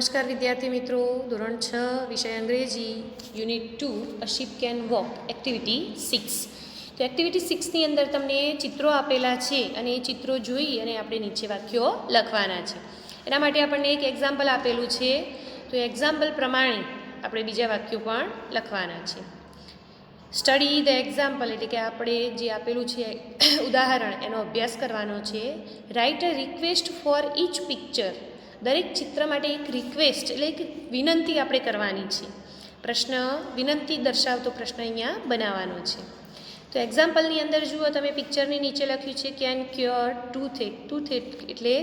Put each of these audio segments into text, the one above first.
નમસ્કાર વિદ્યાર્થી મિત્રો, ધોરણ 6 વિષય અંગ્રેજી unit 2 a ship can walk activity 6. તો એક્ટિવિટી 6ની અંદર તમને ચિત્રો આપેલા છે અને એ ચિત્રો જોઈ અને આપણે નીચે વાક્યો લખવાના છે. એના માટે આપણને એક એક્ઝામ્પલ આપેલું છે, તો એક્ઝામ્પલ પ્રમાણે આપણે બીજા વાક્યો પણ લખવાના છે. સ્ટડી ધ એક્ઝામ્પલ એટલે કે આપણે જે આપેલું છે ઉદાહરણ એનો અભ્યાસ કરવાનો છે. Write a request for each picture, દરેક ચિત્ર માટે એક રિક્વેસ્ટ એટલે એક વિનંતી આપણે કરવાની છે. પ્રશ્ન વિનંતી દર્શાવતો પ્રશ્ન અહીંયા બનાવવાનો છે. તો એક્ઝામ્પલની અંદર જુઓ તમે, પિક્ચરની નીચે લખ્યું છે કેન ક્યોર ટૂથએક. ટૂથએક એટલે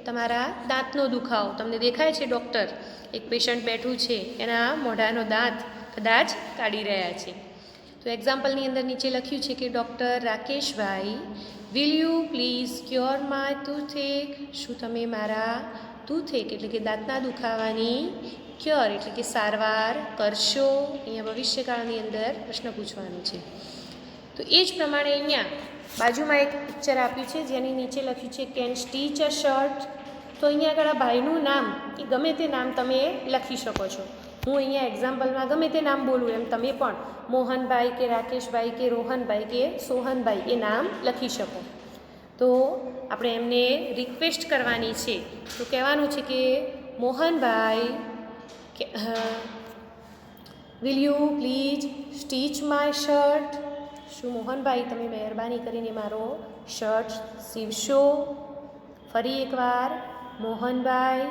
તમારા દાંતનો દુખાવો. તમને દેખાય છે ડૉક્ટર, એક પેશન્ટ બેઠું છે, એના મોઢાનો દાંત કદાચ કાઢી રહ્યા છે. તો એક્ઝામ્પલની અંદર નીચે લખ્યું છે કે doctor Rakeshbhai, will you please cure my toothache. શું તમે મારા ટૂથએક એટલે કે દાંતના દુખાવાની ક્યોર એટલે કે સારવાર કરશો? અહીંયા ભવિષ્યકાળની અંદર પ્રશ્ન પૂછવાનો છે. તો એ જ પ્રમાણે અહીંયા બાજુમાં એક પિક્ચર આપ્યું છે જેની નીચે લખ્યું છે કેન સ્ટીચ અ શર્ટ. તો અહીંયા આગળ આ ભાઈનું નામ એ ગમે તે નામ તમે લખી શકો છો. હું અહીંયા એક્ઝામ્પલમાં ગમે તે નામ બોલું એમ તમે પણ મોહનભાઈ કે રાકેશભાઈ કે રોહનભાઈ કે સોહનભાઈ એ નામ લખી શકો. તો આપણે એમને રિક્વેસ્ટ કરવાની છે. તો કહેવાનું છે કે Mohanbhai will you please stitch my shirt. શું મોહનભાઈ તમે મહેરબાની કરીને મારો શર્ટ સીવશો? ફરી એકવાર, Mohanbhai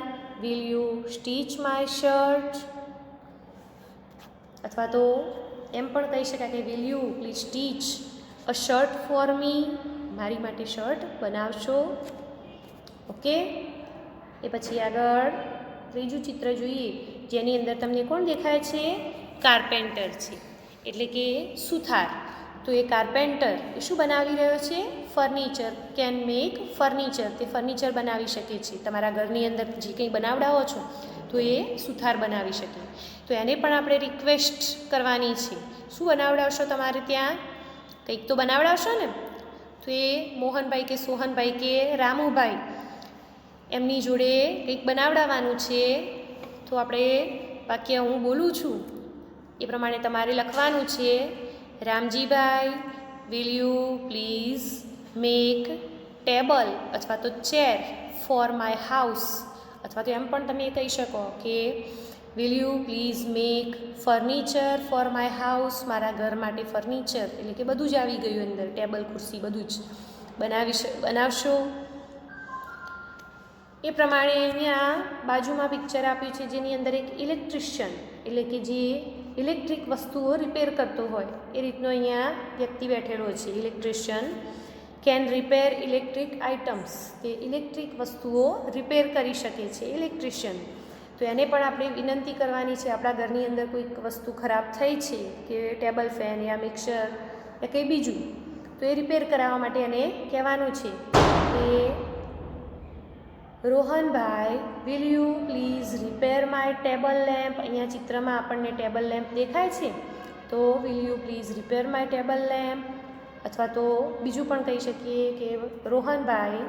will you stitch my shirt. અથવા તો એમ પણ કહી શકાય કે will you please stitch a shirt for me. મારી માટે શર્ટ બનાવશો? ઓકે. એ પછી આગળ ત્રીજું ચિત્ર જોઈએ જેની અંદર તમને કોણ દેખાય છે? કાર્પેન્ટર છે, એટલે કે સુથાર. તો એ કાર્પેન્ટર એ શું બનાવી રહ્યો છે? ફર્નિચર. Can make furniture. તે ફર્નિચર બનાવી શકે છે. તમારા ઘરની અંદર જે કંઈ બનાવડાવો છો તો એ સુથાર બનાવી શકે. તો એને પણ આપણે રિક્વેસ્ટ કરવાની છે. શું બનાવડાવશો તમારે ત્યાં? કંઈક તો બનાવડાવશો ને. તો એ મોહનભાઈ કે સોહનભાઈ કે રામુભાઈ એમની જોડે કંઈક બનાવડાવવાનું છે. તો આપણે વાક્ય હું બોલું છું એ પ્રમાણે તમારે લખવાનું છે. Ramjibhai will you please make table અથવા તો ચેર ફોર માય હાઉસ. અથવા તો એમ પણ તમે કહી શકો કે will you please make furniture four my house. મારા ઘર માટે ફર્નિચર એટલે કે બધું જ આવી ગયું અંદર, ટેબલ ખુરશી બધું જ બનાવશો? એ પ્રમાણે અહીંયા બાજુમાં પિક્ચર આપ્યું છે જેની અંદર એક ઇલેક્ટ્રિશિયન એટલે કે જે ઇલેક્ટ્રિક વસ્તુઓ રિપેર કરતો હોય એ રીતનો અહીંયા વ્યક્તિ બેઠેલો છે. Electrician can repair electric items. તે ઇલેક્ટ્રિક વસ્તુઓ રિપેર કરી શકે છે, ઇલેક્ટ્રિશિયન. તો એને પણ આપણે વિનંતી કરવાની છે. આપણા ઘરની અંદર કોઈક વસ્તુ ખરાબ થઈ છે કે ટેબલ ફેન યા મિક્સર કે કંઈ બીજું, તો એ રિપેર કરાવવા માટે એને કહેવાનું છે કે Rohanbhai will you please repair my table lamp. અહીંયા ચિત્રમાં આપણને ટેબલ લેમ્પ દેખાય છે, તો will you please repair my table lamp. અથવા તો બીજું પણ કહી શકીએ કે Rohanbhai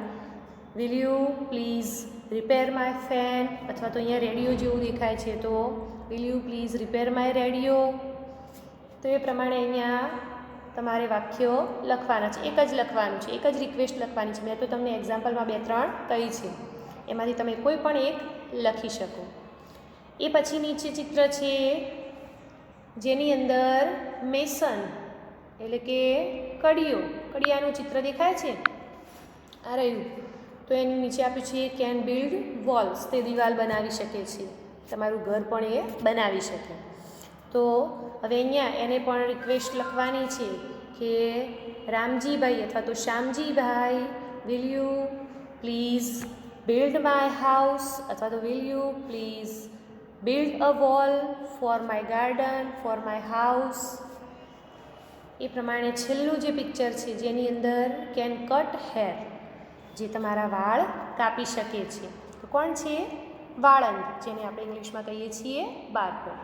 will you please repair my fan. અથવા તો અહીંયા રેડિયો જેવું દેખાય છે, તો will you please repair my radio. તો એ પ્રમાણે અહીંયા તમારે વાક્યો લખવાના છે. એક જ લખવાનું છે, એક જ રિક્વેસ્ટ લખવાની છે. મેં તો તમને એક્ઝામ્પલમાં 2-3 કહી છે, એમાંથી તમે કોઈ પણ એક લખી શકો. એ પછી નીચે ચિત્ર છે જેની અંદર મેસન એટલે કે કડિયાનું ચિત્ર દેખાય છે. આ રહ્યું. તો એની નીચે આપ્યું છે કેન બિલ્ડ વોલ્સ. તે દિવાલ બનાવી શકે છે, તમારું ઘર પણ એ બનાવી શકે. તો હવે અહીંયા એને પણ રિક્વેસ્ટ લખવાની છે કે રામજીભાઈ અથવા તો Shyamjibhai will you please build my house. અથવા તો will you please build a wall for my garden for my house. એ પ્રમાણે છેલ્લું જે પિક્ચર છે જેની અંદર કેન કટ હેર, જે તમારા વાળ કાપી શકે છે. તો કોણ છે? વાળંદ, જેને આપણે ઇંગ્લિશમાં કહીએ છીએ બાર્બર.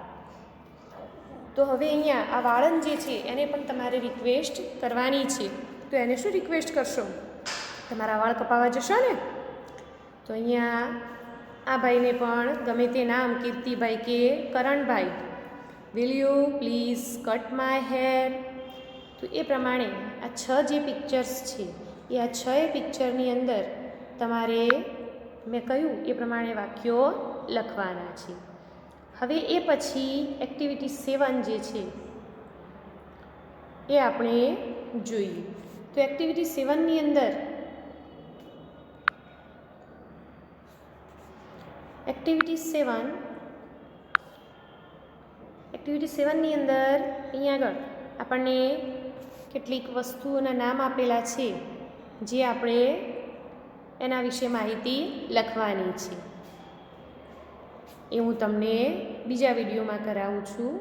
તો હવે અહીંયા આ વાળંદ જે છે એને પણ તમારે રિક્વેસ્ટ કરવાની છે. તો એને શું રિક્વેસ્ટ કરશો? તમારા વાળ કપાવવા જશો ને, તો અહીંયા આ ભાઈને પણ ગમે તે નામ, કીર્તિભાઈ કે Karanbhai, will you please cut my hair. તો એ પ્રમાણે આ 6 જે પિક્ચર્સ છે એ આ 6 પિક્ચરની અંદર તમારે મેં કહ્યું એ પ્રમાણે વાક્યો લખવાના છે. હવે એ પછી એક્ટિવિટી 7 જે છે એ આપણે જોઈએ. તો એક્ટિવિટી 7ની અંદર એક્ટિવિટી 7ની અંદર અહીંયા આગળ આપણને કેટલીક વસ્તુઓના નામ આપેલા છે જે આપણે એના વિશે માહિતી લખવાની છે. એ હું તમને બીજા વિડીયોમાં કરાવું છું.